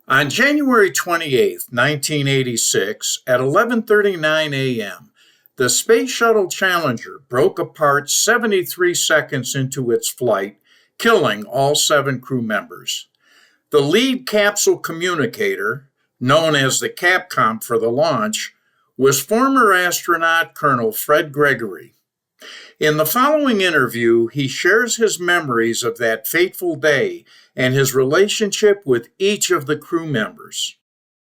On January 28, 1986, at 11:39 a.m., the Space Shuttle Challenger broke apart 73 seconds into its flight, killing all 7 crew members. The lead capsule communicator, known as the CAPCOM for the launch, was former astronaut Col Fred Gregory. In the following interview, he shares his memories of that fateful day and his relationship with each of the crew members.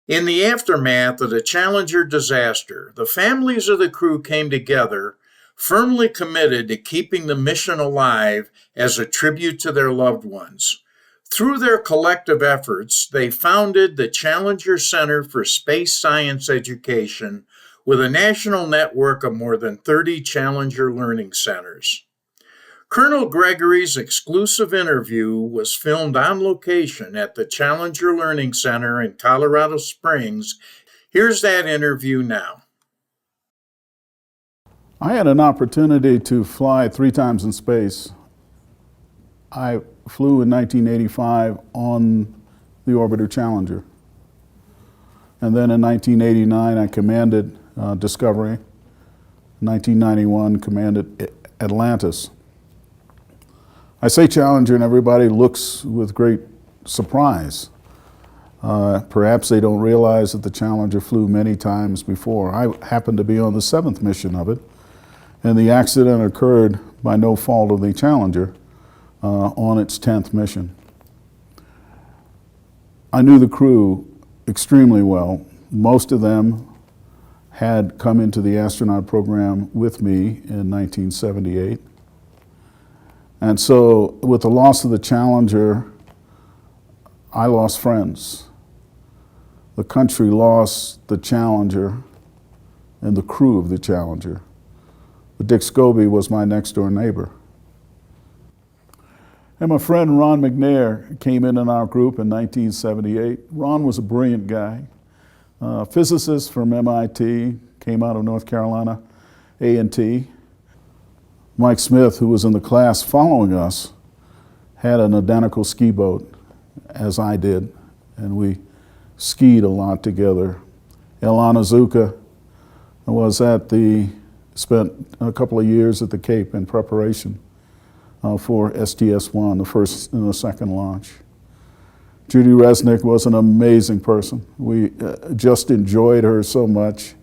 In the aftermath of the Challenger disaster, the families of the crew came together, firmly committed to keeping the mission alive as a tribute to their loved ones. Through their collective efforts, they founded the Challenger Center for Space Science Education with a national network of more than 30 Challenger Learning Centers. Col Gregory's exclusive interview was filmed on location at the Challenger Learning Center in Colorado Springs. Here's that interview now. I had an opportunity to fly 3 times in space. I flew in 1985 on the orbiter Challenger. And then in 1989, I commanded Discovery. In 1991, commanded Atlantis. I say Challenger and everybody looks with great surprise. Perhaps they don't realize that the Challenger flew many times before. I happened to be on the 7th mission of it, and the accident occurred by no fault of the Challenger on its 10th mission. I knew the crew extremely well. Most of them had come into the astronaut program with me in 1978. And so with the loss of the Challenger, I lost friends. The country lost the Challenger and the crew of the Challenger. But Dick Scobie was my next door neighbor. And my friend Ron McNair came in our group in 1978. Ron was a brilliant guy. Physicist from MIT, came out of North Carolina, A&T. Mike Smith, who was in the class following us, had an identical ski boat as I did, and we skied a lot together. Ilana Zuka spent a couple of years at the Cape in preparation for STS-1, the first and the second launch. Judy Resnick was an amazing person. We just enjoyed her so much.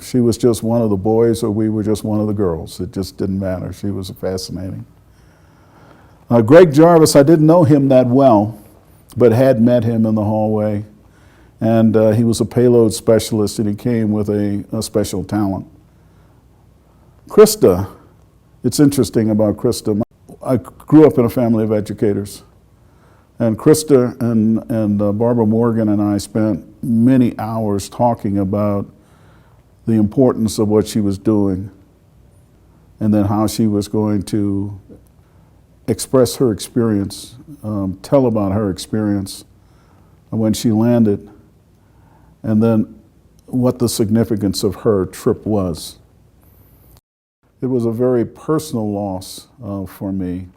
She was just one of the boys, or we were just one of the girls. It just didn't matter. She was fascinating. Greg Jarvis, I didn't know him that well, but had met him in the hallway. And he was a payload specialist, and he came with a special talent. Krista, it's interesting about Krista. I grew up in a family of educators. And Krista and Barbara Morgan and I spent many hours talking about the importance of what she was doing and then how she was going to express her experience, tell about her experience when she landed, and then what the significance of her trip was. It was a very personal loss for me.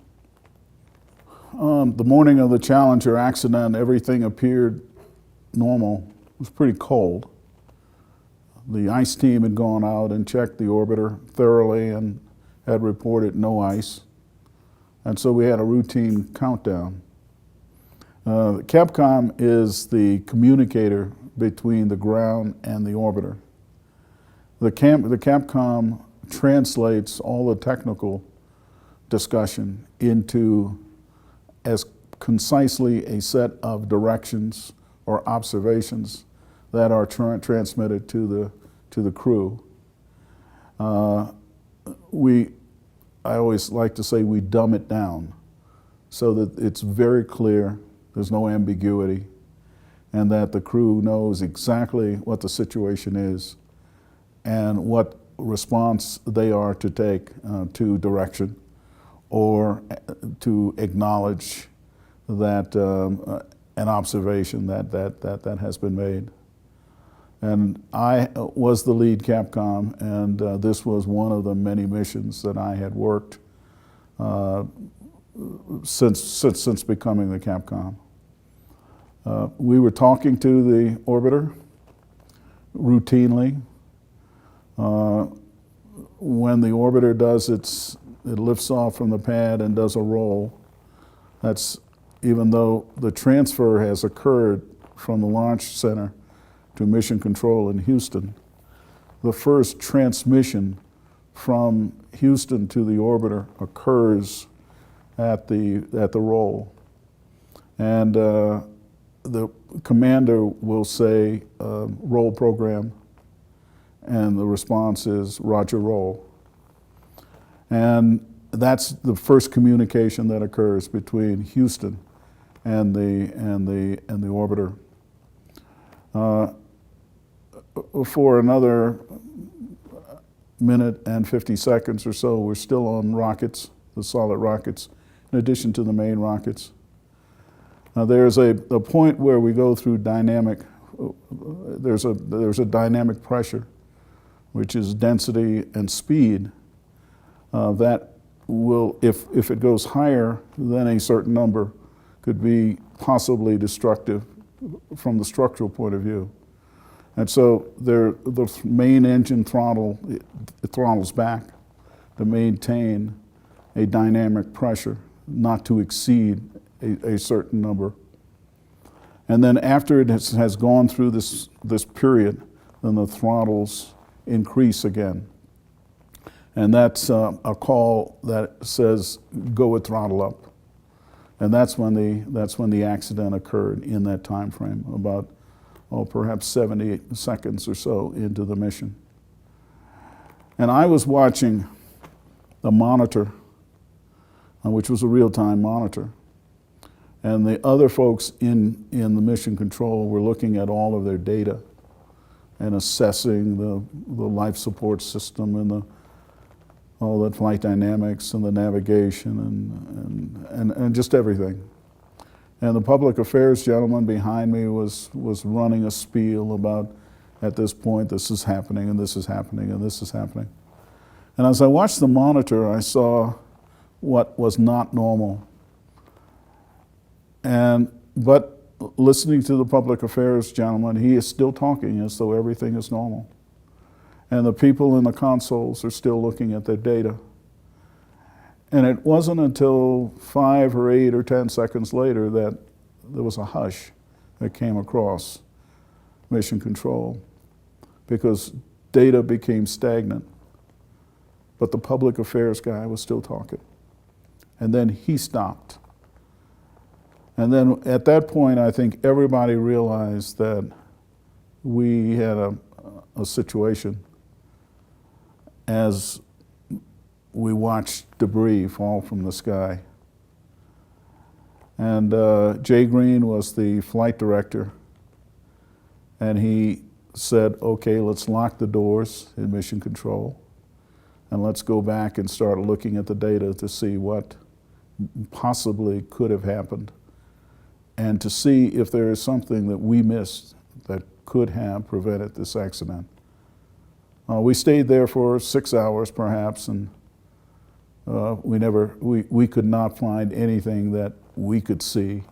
The morning of the Challenger accident, everything appeared normal. It was pretty cold. The ice team had gone out and checked the orbiter thoroughly and had reported no ice. And so we had a routine countdown. CAPCOM is the communicator between the ground and the orbiter. The CAPCOM translates all the technical discussion into as concisely a set of directions or observations that are transmitted to the crew. I always like to say we dumb it down so that it's very clear, there's no ambiguity, and that the crew knows exactly what the situation is and what response they are to take to direction or to acknowledge that an observation that has been made. And I was the lead CAPCOM, and this was one of the many missions that I had worked since becoming the CAPCOM. We were talking to the orbiter routinely. When the orbiter it lifts off from the pad and does a roll, that's even though the transfer has occurred from the launch center to mission control in Houston, the first transmission from Houston to the orbiter occurs at the roll. And the commander will say, roll program, and the response is Roger, roll. And that's the first communication that occurs between Houston and the orbiter. For another minute and 50 seconds or so, we're still on rockets, the solid rockets, in addition to the main rockets. There's a point where we go through there's a dynamic pressure, which is density and speed, that will, if it goes higher than a certain number, could be possibly destructive from the structural point of view. And so the main engine it throttles back to maintain a dynamic pressure, not to exceed a certain number. And then after it has gone through this period, then the throttles increase again. And that's a call that says, go at throttle up. And that's when the accident occurred in that time frame, about perhaps 70 seconds or so into the mission. And I was watching the monitor, which was a real-time monitor. And the other folks in the mission control were looking at all of their data and assessing the life support system and all that flight dynamics and the navigation and just everything. And the public affairs gentleman behind me was running a spiel about, at this point, this is happening and this is happening and this is happening. And as I watched the monitor, I saw what was not normal. But listening to the public affairs gentleman, he is still talking as though everything is normal. And the people in the consoles are still looking at their data. And it wasn't until 5 or 8 or 10 seconds later that there was a hush that came across mission control, because data became stagnant. But the public affairs guy was still talking. And then he stopped. And then at that point, I think everybody realized that we had a situation as we watched debris fall from the sky. And Jay Green was the flight director, and he said, okay, let's lock the doors in mission control, and let's go back and start looking at the data to see what possibly could have happened, and to see if there is something that we missed that could have prevented this accident. We stayed there for 6 hours perhaps, and we could not find anything that we could see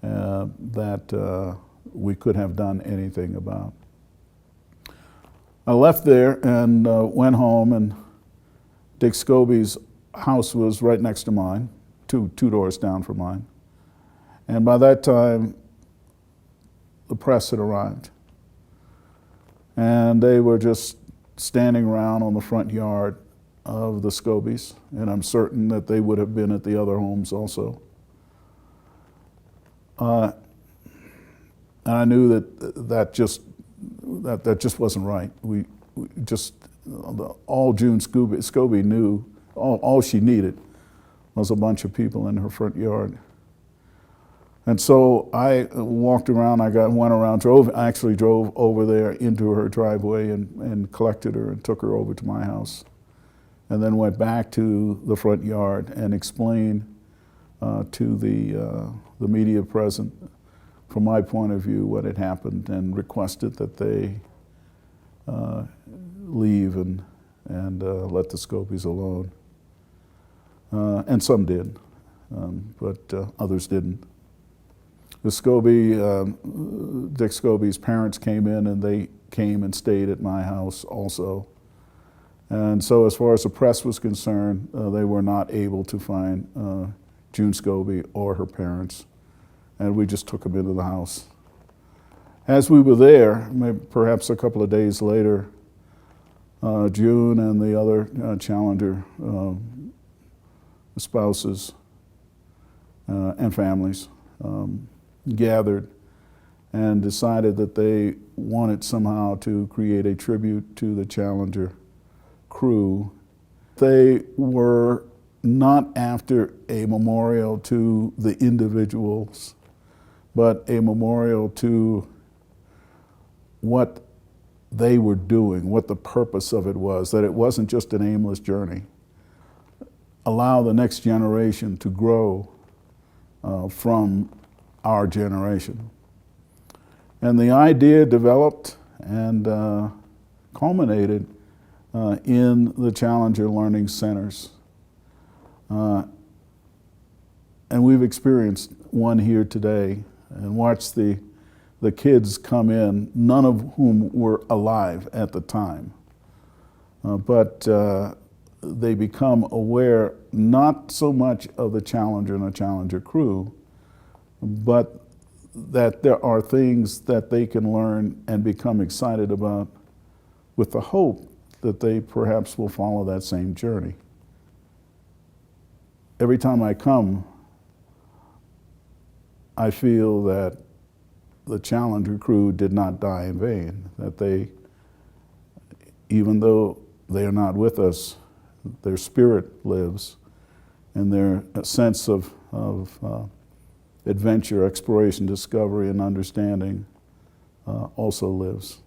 that we could have done anything about. I left there and went home, and Dick Scobie's house was right next to mine, two doors down from mine. And by that time, the press had arrived. And they were just standing around on the front yard of the Scobies, and I'm certain that they would have been at the other homes also. And I knew that just wasn't right. All June Scobie knew, all she needed was a bunch of people in her front yard. And so I walked around, actually drove over there into her driveway and collected her and took her over to my house. And then went back to the front yard and explained to the media present, from my point of view, what had happened, and requested that they leave and let the Scobies alone. And some did, but others didn't. The Dick Scobie's parents came in, and they came and stayed at my house also. And so as far as the press was concerned, they were not able to find June Scobie or her parents, and we just took them into the house. As we were there, maybe perhaps a couple of days later, June and the other Challenger spouses and families gathered and decided that they wanted somehow to create a tribute to the Challenger crew. They were not after a memorial to the individuals, but a memorial to what they were doing, what the purpose of it was, that it wasn't just an aimless journey. Allow the next generation to grow from our generation. And the idea developed and culminated in the Challenger Learning Centers. And we've experienced one here today and watched the kids come in, none of whom were alive at the time. But they become aware not so much of the Challenger and the Challenger crew, but that there are things that they can learn and become excited about with the hope that they perhaps will follow that same journey. Every time I come, I feel that the Challenger crew did not die in vain, that they, even though they are not with us, their spirit lives, and their sense of adventure, exploration, discovery, and understanding also lives.